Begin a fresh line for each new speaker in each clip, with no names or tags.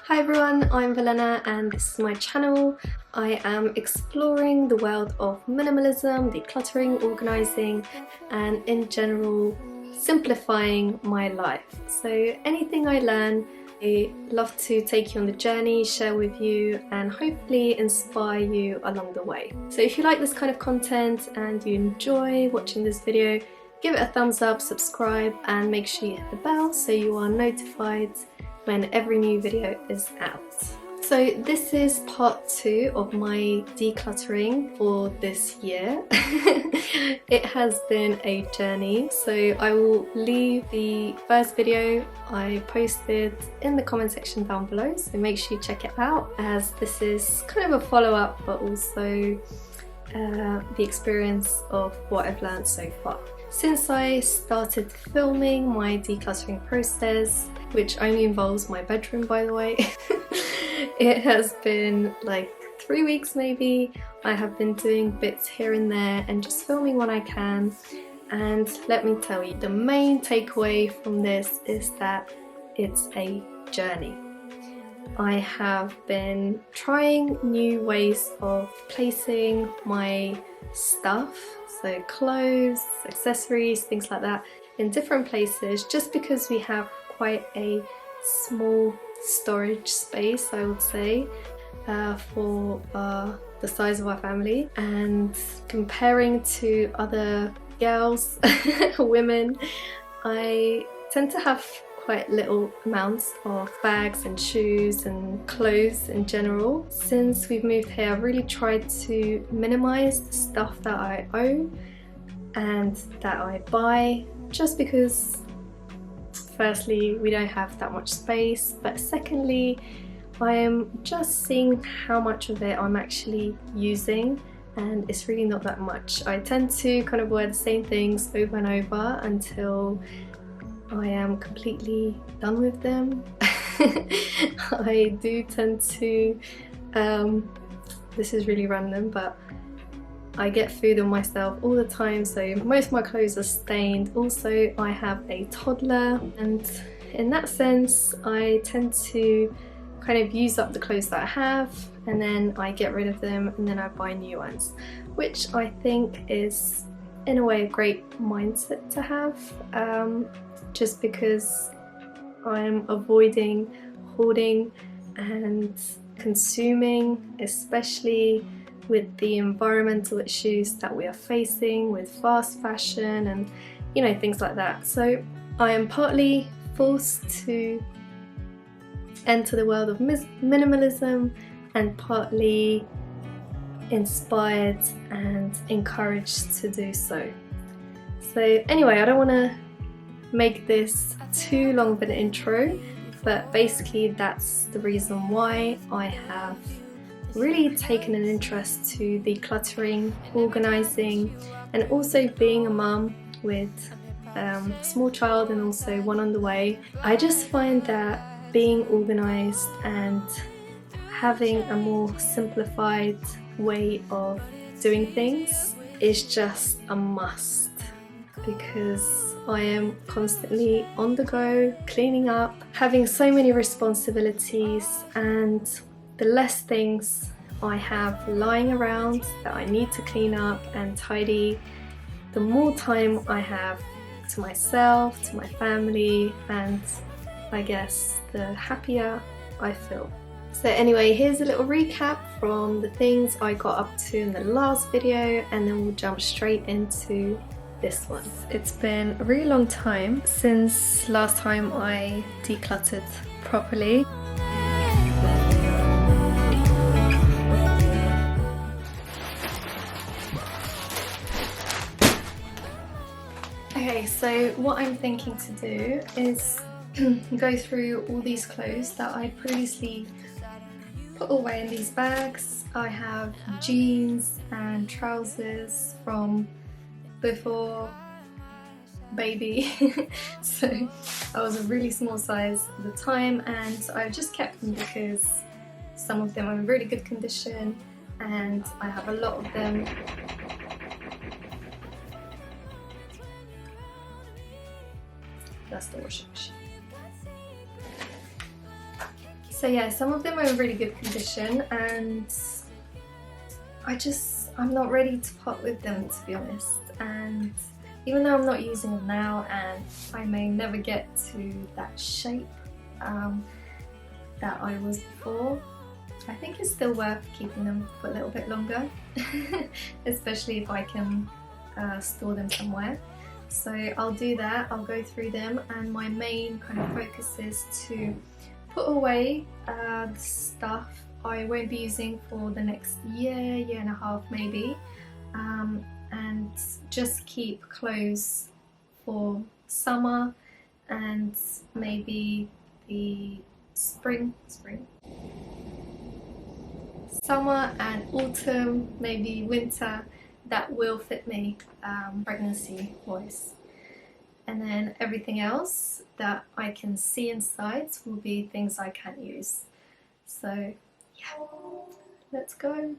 Hi everyone, I'm Valena and this is my channel. I am exploring the world of minimalism, decluttering, organising and in general simplifying my life. So anything I learn, I love to take you on the journey, share with you and hopefully inspire you along the way. So if you like this kind of content and you enjoy watching this video, give it a thumbs up, subscribe and make sure you hit the bell so you are notified when every new video is out. So this is part 2 of my decluttering for this year. It has been a journey, so I will leave the first video I posted in the comment section down below, so make sure you check it out, as this is kind of a follow-up but also the experience of what I've learned so far. Since I started filming my decluttering process, which only involves my bedroom by the way, it has been like 3 weeks maybe. I have been doing bits here and there and just filming when I can, and let me tell you, the main takeaway from this is that it's a journey. I have been trying new ways of placing my stuff, so clothes, accessories, things like that, in different places, just because we have quite a small storage space, I would say, for the size of our family. And comparing to other girls, women, I tend to have quite little amounts of bags and shoes and clothes in general. Since we've moved here, I've really tried to minimize the stuff that I own and that I buy, just because firstly we don't have that much space, but secondly I am just seeing how much of it I'm actually using, and it's really not that much. I tend to kind of wear the same things over and over until I am completely done with them. I do tend to, this is really random, but I get food on myself all the time, so most of my clothes are stained. Also, I have a toddler, and in that sense I tend to kind of use up the clothes that I have and then I get rid of them and then I buy new ones, which I think is in a way a great mindset to have, just because I'm avoiding hoarding and consuming, especially with the environmental issues that we are facing with fast fashion and, you know, things like that. So I am partly forced to enter the world of minimalism and partly inspired and encouraged to do so. So anyway, I don't want to make this too long of an intro, but basically that's the reason why I have really taken an interest to decluttering, organising, and also being a mum with a small child and also one on the way. I just find that being organised and having a more simplified way of doing things is just a must, because I am constantly on the go, cleaning up, having so many responsibilities, and the less things I have lying around that I need to clean up and tidy, the more time I have to myself, to my family, and I guess the happier I feel. So anyway, here's a little recap from the things I got up to in the last video, and then we'll jump straight into this one. It's been a really long time since last time I decluttered properly. Okay, so what I'm thinking to do is go through all these clothes that I previously put away in these bags. I have jeans and trousers from before baby, so I was a really small size at the time, and I've just kept them because some of them are in really good condition and I have a lot of them. That's the washing machine. So yeah, some of them are in really good condition, and I'm not ready to part with them, to be honest. And even though I'm not using them now and I may never get to that shape that I was before, I think it's still worth keeping them for a little bit longer, especially if I can store them somewhere. So I'll do that, I'll go through them, and my main kind of focus is to put away the stuff I won't be using for the next year and a half maybe, and just keep clothes for summer and maybe the summer and autumn, maybe winter, that will fit me pregnancy wise. And then everything else that I can see inside will be things I can't use. So yeah, let's go.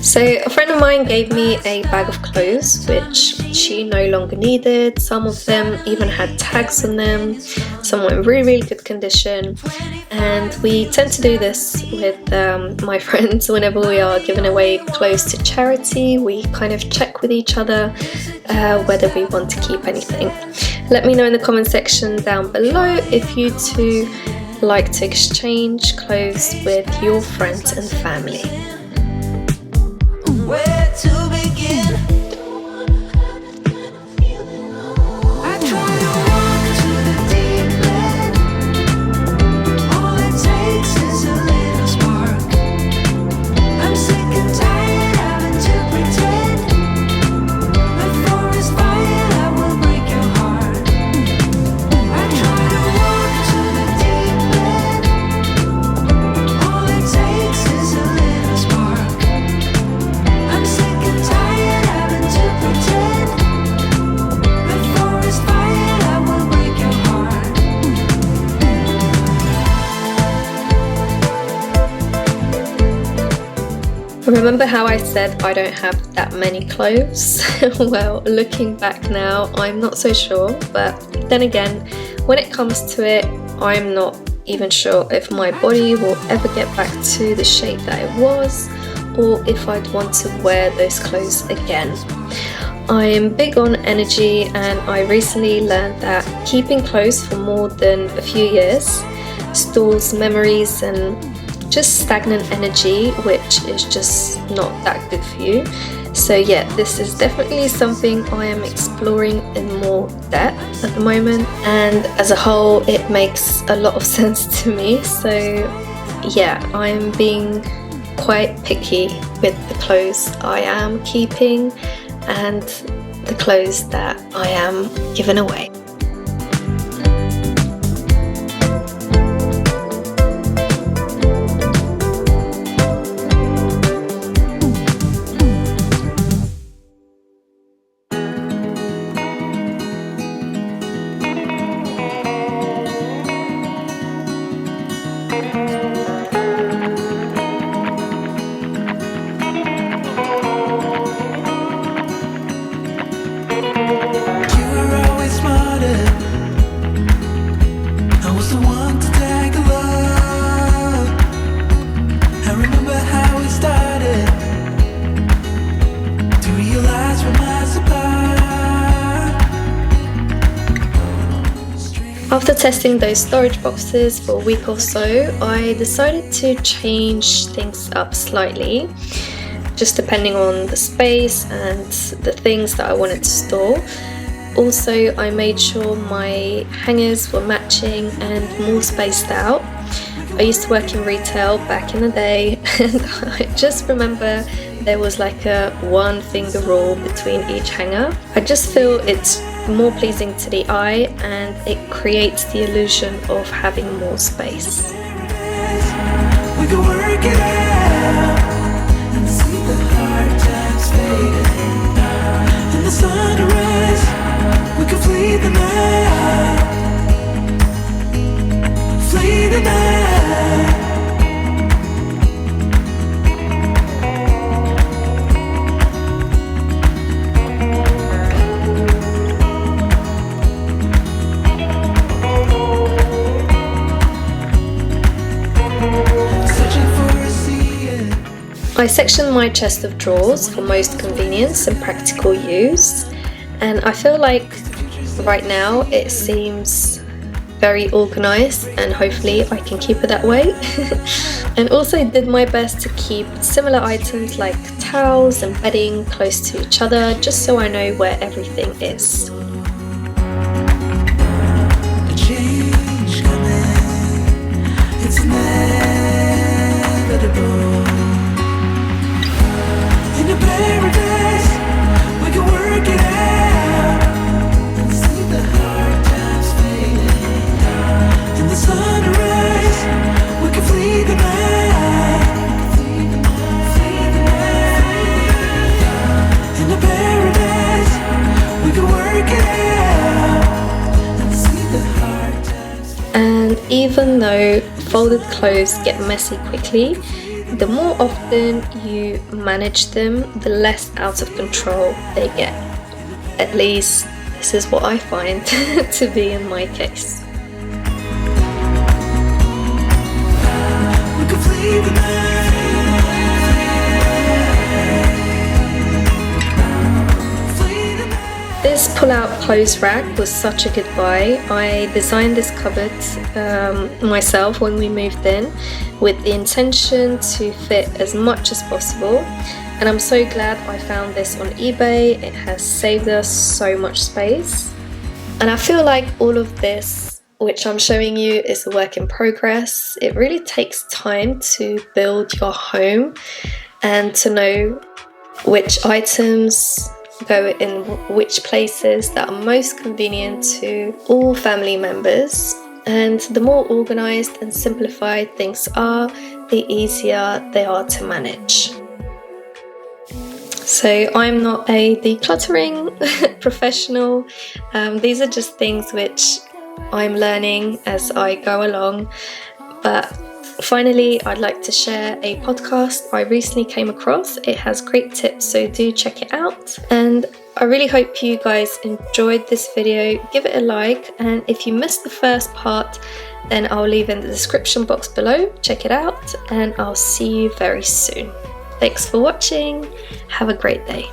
So a friend of mine gave me a bag of clothes which she no longer needed. Some of them even had tags on them, some were in really good condition, and we tend to do this with my friends whenever we are giving away clothes to charity. We kind of check with each other whether we want to keep anything. Let me know in the comment section down below if you too like to exchange clothes with your friends and family. Where to begin? I try to walk to the deep end. All it takes is a little spark. I'm sick and tired having to pretend. But for this fire that will break your heart. I try to walk to the deep end. All it takes is a little spark. I'm sick and tired having to pretend. But for this fire that will break your heart. Remember how I said I don't have that many clothes? Well, looking back now, I'm not so sure, but then again, when it comes to it, I'm not even sure if my body will ever get back to the shape that it was, or if I'd want to wear those clothes again. I am big on energy, and I recently learned that keeping clothes for more than a few years stores memories and just stagnant energy, which is just not that good for you. So yeah, this is definitely something I am exploring in more depth at the moment, and as a whole it makes a lot of sense to me. So yeah, I'm being quite picky with the clothes I am keeping and the clothes that I am giving away.
You were always smart.
After testing those storage boxes for a week or so, I decided to change things up slightly, just depending on the space and the things that I wanted to store. Also, I made sure my hangers were matching and more spaced out. I used to work in retail back in the day, and I just remember there was like a 1-finger rule between each hanger. I just feel it's more pleasing to the eye and it creates the illusion of having more space.
We can work it out and see the hard times fade. In the sunrise, we can flee the night. Flee the night.
I sectioned my chest of drawers for most convenience and practical use, and I feel like right now it seems very organised, and hopefully I can keep it that way. And also did my best to keep similar items like towels and bedding close to each other, just so I know where everything is. And even though folded clothes get messy quickly, the more often you manage them, the less out of control they get. At least this is what I find to be in my case. This pull-out clothes rack was such a good buy. I designed this cupboard myself when we moved in, with the intention to fit as much as possible, and I'm so glad I found this on eBay. It has saved us so much space, and I feel like all of this which I'm showing you is a work in progress. It really takes time to build your home and to know which items go in which places that are most convenient to all family members, and the more organized and simplified things are, the easier they are to manage. So I'm not a decluttering professional. These are just things which I'm learning as I go along, but finally I'd like to share a podcast I recently came across. It has great tips, so do check it out, and I really hope you guys enjoyed this video. Give it a like, and if you missed the first part, then I'll leave in the description box below. Check it out, and I'll see you very soon. Thanks for watching. Have a great day.